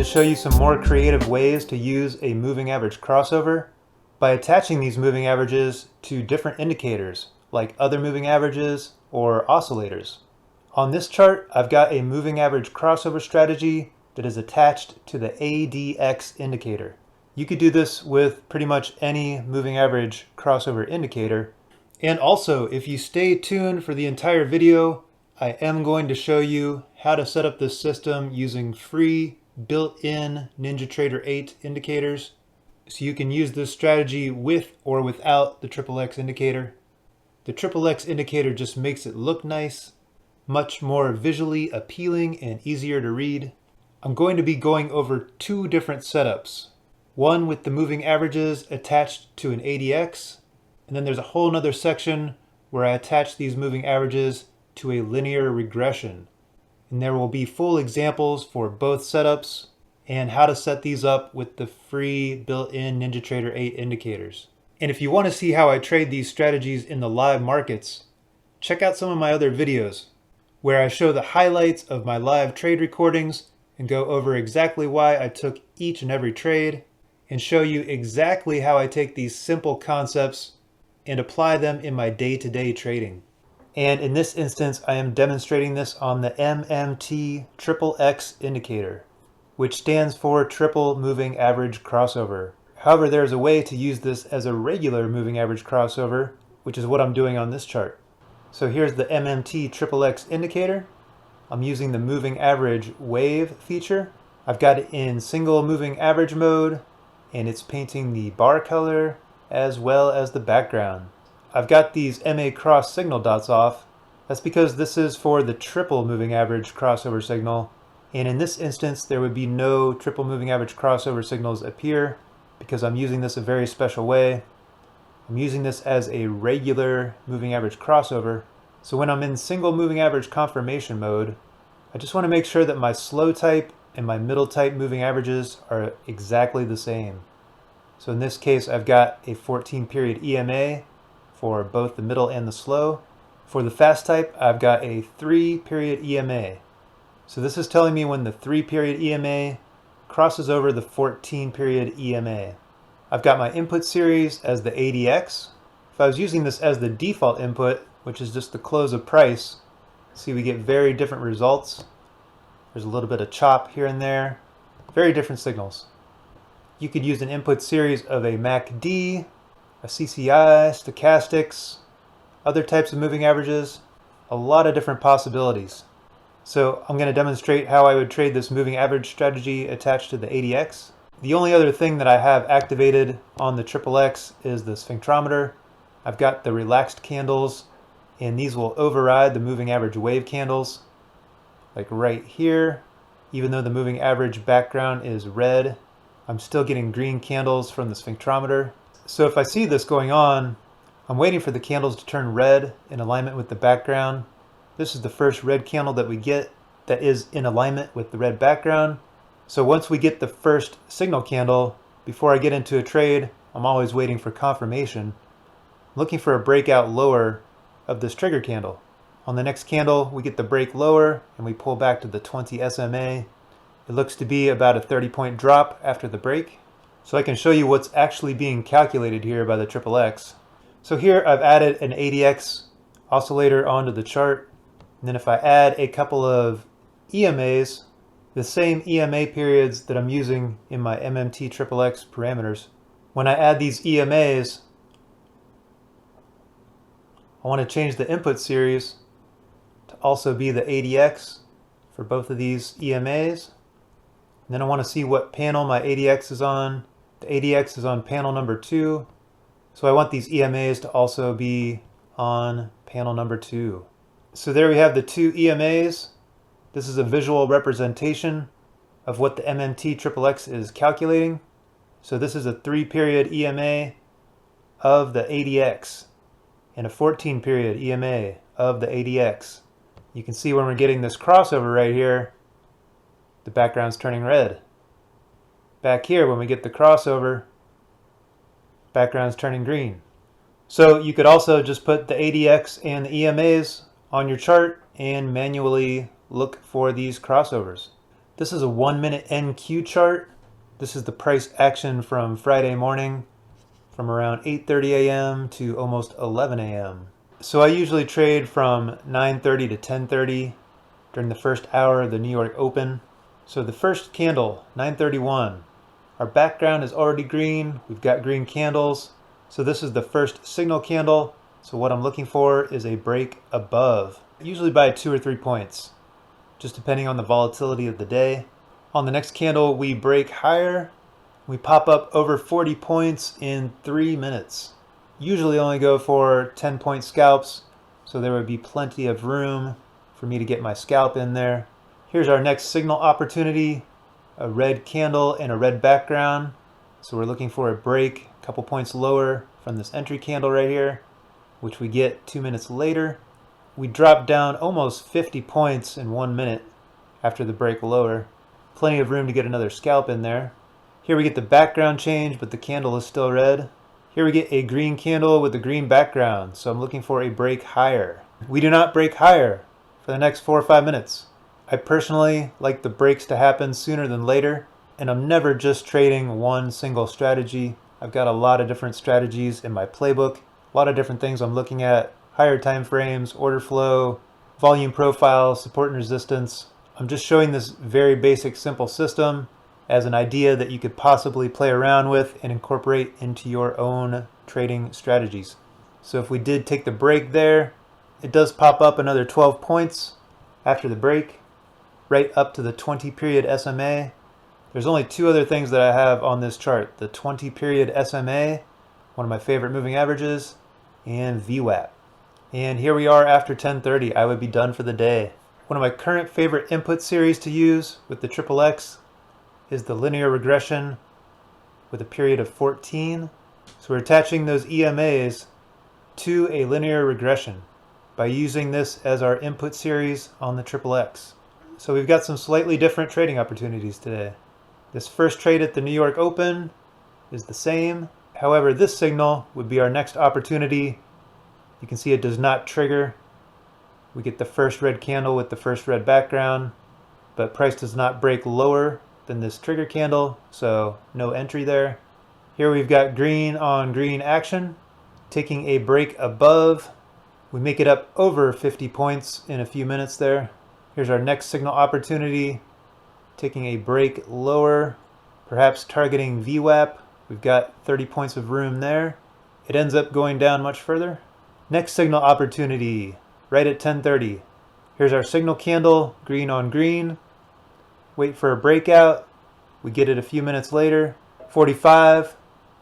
show you some more creative ways to use a moving average crossover by attaching these moving averages to different indicators like other moving averages or oscillators. On this chart, I've got a moving average crossover strategy that is attached to the ADX indicator. You could do this with pretty much any moving average crossover indicator. And also, if you stay tuned for the entire video, I am going to show you how to set up this system using free built-in NinjaTrader 8 indicators. So you can use this strategy with or without the XXX indicator. The XXX indicator just makes it look nice, much more visually appealing and easier to read. I'm going to be going over two different setups. One with the moving averages attached to an ADX, and then there's a whole nother section where I attach these moving averages to a linear regression. And there will be full examples for both setups and how to set these up with the free built-in NinjaTrader 8 indicators. And if you want to see how I trade these strategies in the live markets, check out some of my other videos where I show the highlights of my live trade recordings and go over exactly why I took each and every trade and show you exactly how I take these simple concepts and apply them in my day-to-day trading. And in this instance, I am demonstrating this on the MMT XXX indicator, which stands for Triple Moving Average Crossover. However, there's a way to use this as a regular moving average crossover, which is what I'm doing on this chart. So here's the MMT XXX indicator. I'm using the moving average wave feature. I've got it in single moving average mode, and it's painting the bar color as well as the background. I've got these MA cross signal dots off. That's because this is for the triple moving average crossover signal. And in this instance, there would be no triple moving average crossover signals appear because I'm using this a very special way. I'm using this as a regular moving average crossover. So when I'm in single moving average confirmation mode, I just want to make sure that my slow type and my middle type moving averages are exactly the same. So in this case, I've got a 14 period EMA for both the middle and the slow. For the fast type, I've got a 3 period EMA. So this is telling me when the 3 period EMA crosses over the 14 period EMA. I've got my input series as the ADX. If I was using this as the default input, which is just the close of price, see we get very different results. There's a little bit of chop here and there. Very different signals. You could use an input series of a MACD, a CCI, stochastics, other types of moving averages, a lot of different possibilities. So I'm going to demonstrate how I would trade this moving average strategy attached to the ADX. The only other thing that I have activated on the XXX is the spectrometer. I've got the relaxed candles, and these will override the moving average wave candles. Like right here, even though the moving average background is red, I'm still getting green candles from the spectrometer. So if I see this going on, I'm waiting for the candles to turn red in alignment with the background. This is the first red candle that we get that is in alignment with the red background. So once we get the first signal candle, before I get into a trade, I'm always waiting for confirmation. I'm looking for a breakout lower of this trigger candle. On the next candle, we get the break lower and we pull back to the 20 SMA. It looks to be about a 30-point drop after the break. So I can show you what's actually being calculated here by the XXX. So here I've added an ADX oscillator onto the chart. And then if I add a couple of EMAs, the same EMA periods that I'm using in my MMT XXX parameters, when I add these EMAs, I want to change the input series to also be the ADX for both of these EMAs. And then I want to see what panel my ADX is on. The ADX is on panel number 2. So I want these EMAs to also be on panel number 2. So there we have the two EMAs. This is a visual representation of what the MMT XXX is calculating. So this is a 3 period EMA of the ADX and a 14 period EMA of the ADX. You can see when we're getting this crossover right here, the background's turning red. Back here, when we get the crossover, background's turning green. So you could also just put the ADX and the EMAs on your chart and manually look for these crossovers. This is a 1-minute NQ chart. This is the price action from Friday morning from around 8:30 a.m. to almost 11 a.m. So I usually trade from 9:30 to 10:30 during the first hour of the New York Open. So the first candle, 9:31. Our background is already green. We've got green candles. So this is the first signal candle. So what I'm looking for is a break above, usually by 2 or 3 points, just depending on the volatility of the day. On the next candle, we break higher. We pop up over 40 points in 3 minutes. Usually only go for 10-point scalps, so there would be plenty of room for me to get my scalp in there. Here's our next signal opportunity, a red candle and a red background. So we're looking for a break a couple points lower from this entry candle right here, which we get 2 minutes later. We drop down almost 50 points in 1 minute after the break lower. Plenty of room to get another scalp in there. Here we get the background change, but the candle is still red. Here we get a green candle with a green background, so I'm looking for a break higher. We do not break higher for the next 4 or 5 minutes. I personally like the breaks to happen sooner than later, and I'm never just trading one single strategy. I've got a lot of different strategies in my playbook, a lot of different things I'm looking at, higher time frames, order flow, volume profile, support and resistance. I'm just showing this very basic, simple system as an idea that you could possibly play around with and incorporate into your own trading strategies. So if we did take the break there, it does pop up another 12 points after the break, right up to the 20-period SMA. There's only 2 other things that I have on this chart: the 20-period SMA, one of my favorite moving averages, and VWAP. And here we are after 10:30. I would be done for the day. One of my current favorite input series to use with the XXX is the linear regression with a period of 14. So we're attaching those EMAs to a linear regression by using this as our input series on the XXX. So we've got some slightly different trading opportunities today. This first trade at the New York Open is the same. However, this signal would be our next opportunity. You can see it does not trigger. We get the first red candle with the first red background, but price does not break lower than this trigger candle, so no entry there. Here we've got green on green action, taking a break above. We make it up over 50 points in a few minutes there. Here's our next signal opportunity, taking a break lower, perhaps targeting VWAP. We've got 30 points of room there. It ends up going down much further. Next signal opportunity, right at 10:30. Here's our signal candle, green on green. Wait for a breakout. We get it a few minutes later. 45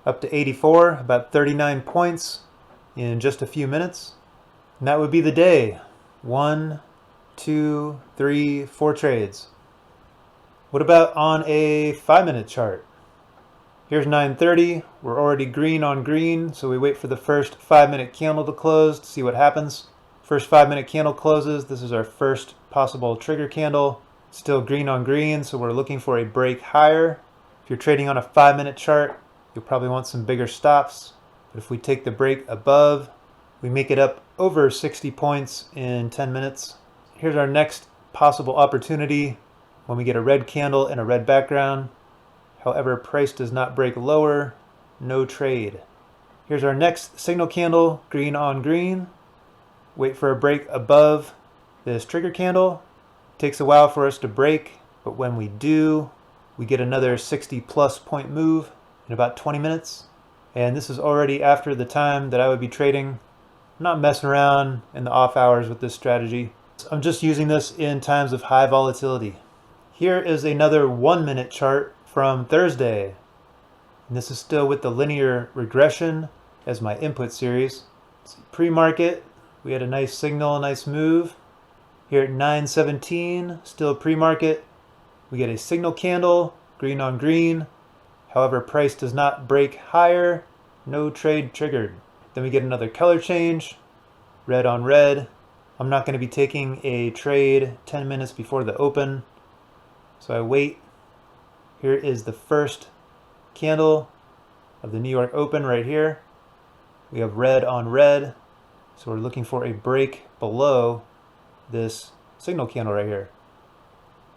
up to 84, about 39 points in just a few minutes. And that would be the day. 1, 2, 3, 4 trades. What about on a 5-minute chart? Here's 9:30. We're already green on green, so we wait for the first 5-minute candle to close to see what happens. First 5-minute candle closes. This is our first possible trigger candle. Still green on green, so we're looking for a break higher. If you're trading on a 5-minute chart, you'll probably want some bigger stops. But if we take the break above, we make it up over 60 points in 10 minutes. Here's our next possible opportunity when we get a red candle and a red background. However, price does not break lower, no trade. Here's our next signal candle, green on green. Wait for a break above this trigger candle. Takes a while for us to break, but when we do, we get another 60+ point move in about 20 minutes. And this is already after the time that I would be trading. I'm not messing around in the off hours with this strategy. I'm just using this in times of high volatility. Here is another 1-minute chart from Thursday. And this is still with the linear regression as my input series. Pre-market, we had a nice signal, a nice move. Here at 9:17, still pre-market, we get a signal candle, green on green. However, price does not break higher, no trade triggered. Then we get another color change, red on red. I'm not going to be taking a trade 10 minutes before the open, so I wait. Here is the first candle of the New York Open right here. We have red on red, so we're looking for a break below this signal candle right here.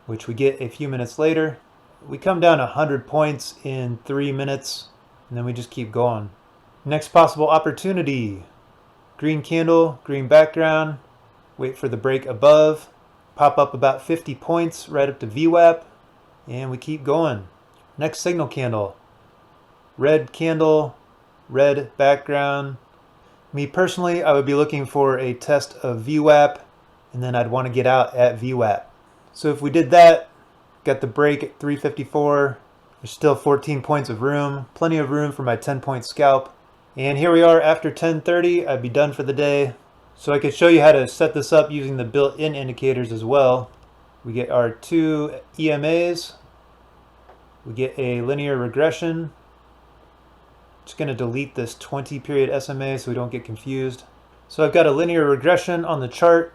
which we get a few minutes later. We come down 100 points in 3 minutes, and then we just keep going. Next possible opportunity, green candle, green background, wait for the break above, pop up about 50 points right up to VWAP, and we keep going. Next signal candle, red candle, red background. Me personally, I would be looking for a test of VWAP, and then I'd want to get out at VWAP. So if we did that, got the break at 354, there's still 14 points of room, plenty of room for my 10-point scalp. And here we are after 10:30, I'd be done for the day. So I could show you how to set this up using the built-in indicators as well. We get our 2 EMAs, we get a linear regression. Just going to delete this 20 period SMA so we don't get confused. So I've got a linear regression on the chart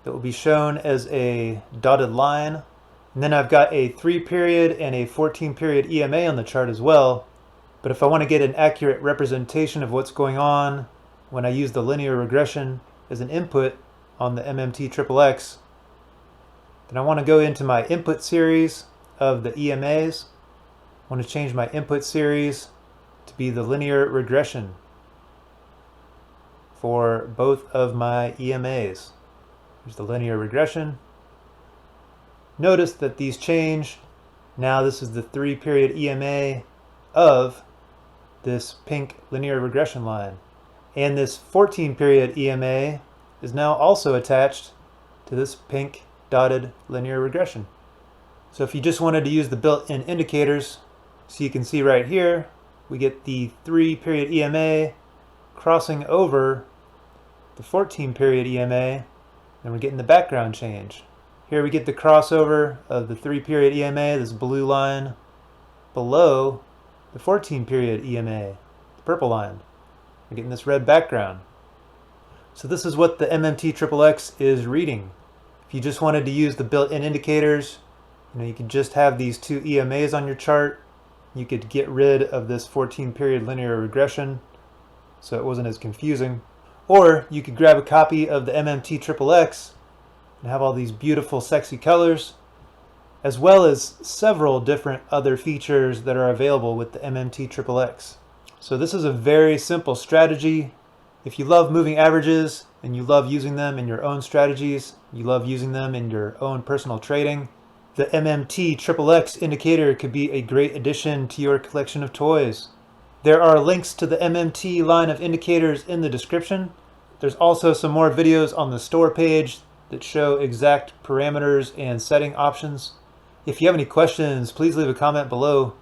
that will be shown as a dotted line. And then I've got a 3 period and a 14 period EMA on the chart as well. But if I want to get an accurate representation of what's going on when I use the linear regression as an input on the MMT-XXX, then I want to go into my input series of the EMAs. I want to change my input series to be the linear regression for both of my EMAs. Here's the linear regression. Notice that these change. Now this is the 3 period EMA of this pink linear regression line. And this 14 period EMA is now also attached to this pink dotted linear regression. So if you just wanted to use the built-in indicators, so you can see right here, we get the 3 period EMA crossing over the 14 period EMA, and we're getting the background change. Here we get the crossover of the 3 period EMA, this blue line, below the 14 period EMA, the purple line. We're getting this red background. So this is what the MMT-XXX is reading. If you just wanted to use the built-in indicators, you could just have these 2 EMAs on your chart. You could get rid of this 14 period linear regression so it wasn't as confusing. Or you could grab a copy of the MMT-XXX and have all these beautiful sexy colors, as well as several different other features that are available with the MMT-XXX. So this is a very simple strategy. If you love moving averages and you love using them in your own strategies, you love using them in your own personal trading, the MMT-XXX indicator could be a great addition to your collection of toys. There are links to the MMT line of indicators in the description. There's also some more videos on the store page that show exact parameters and setting options. If you have any questions, please leave a comment below.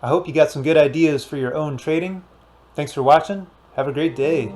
I hope you got some good ideas for your own trading. Thanks for watching. Have a great day.